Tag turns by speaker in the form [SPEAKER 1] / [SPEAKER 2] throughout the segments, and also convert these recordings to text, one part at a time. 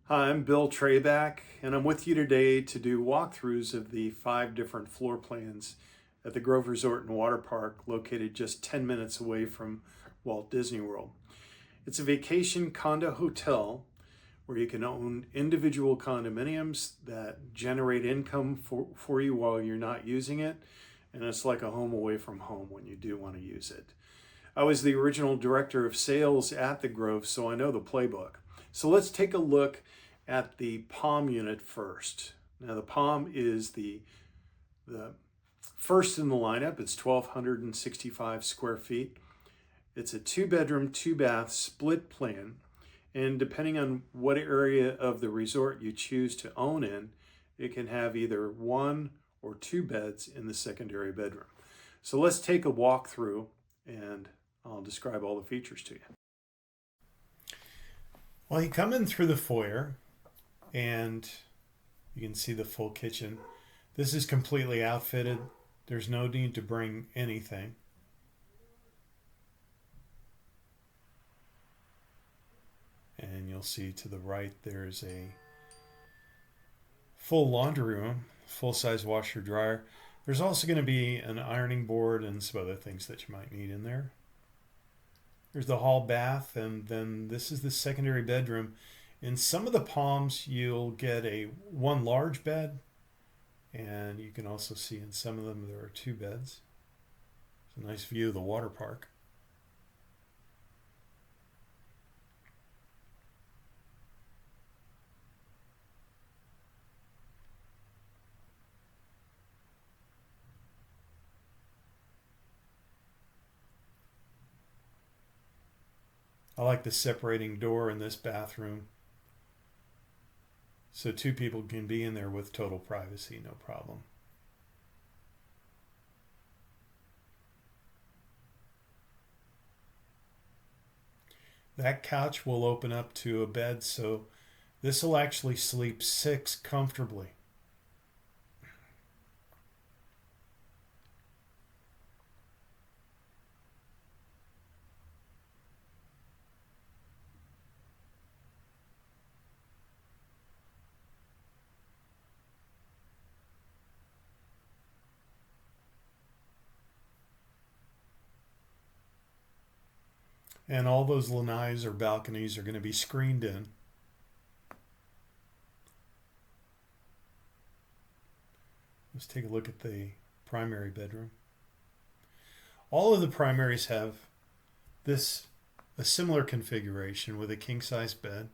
[SPEAKER 1] Hi, I'm Bill Traback, and I'm with you today to do walkthroughs of the 5 different floor plans at the Grove Resort and Waterpark, located just 10 minutes away from Walt Disney World. It's a vacation condo hotel where you can own individual condominiums that generate income for you while you're not using it, and it's like a home away from home when you do want to use it. I was the original director of sales at the Grove, so I know the playbook. So let's take a look at the Palm unit first. Now the Palm is the first in the lineup. It's 1,265 square feet. It's a 2-bedroom, 2-bath split plan. And depending on what area of the resort you choose to own in, it can have either 1 or 2 beds in the secondary bedroom. So let's take a walk through and I'll describe all the features to you. Well, you come in through the foyer and you can see the full kitchen. This is completely outfitted. There's no need to bring anything. And you'll see to the right there's a full laundry room, full-size washer dryer. There's also going to be an ironing board and some other things that you might need in there. There's the hall bath, and then this is the secondary bedroom. In some of the Palms, you'll get one large bed, and you can also see in some of them there are 2 beds. It's a nice view of the water park. I like the separating door in this bathroom, so 2 people can be in there with total privacy, no problem. That couch will open up to a bed, so this will actually sleep 6 comfortably. And all those lanais or balconies are going to be screened in. Let's take a look at the primary bedroom. All of the primaries have a similar configuration with a king-size bed.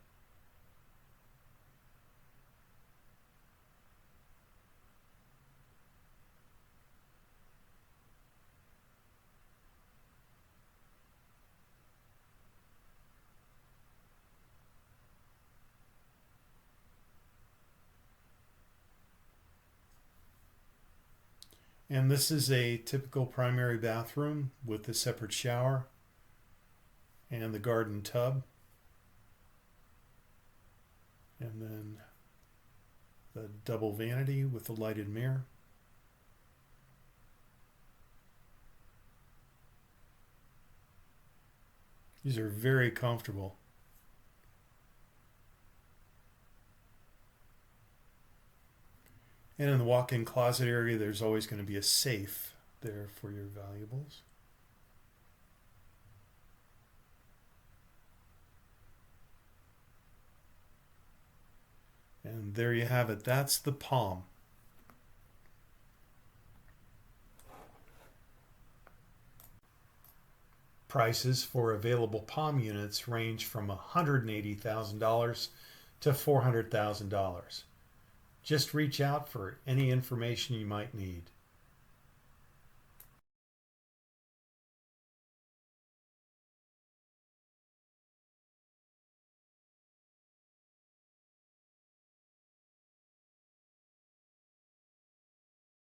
[SPEAKER 1] And this is a typical primary bathroom with a separate shower and the garden tub. And then the double vanity with the lighted mirror. These are very comfortable. And in the walk-in closet area, there's always going to be a safe there for your valuables. And there you have it. That's the Palm. Prices for available Palm units range from $180,000 to $400,000. Just reach out for any information you might need.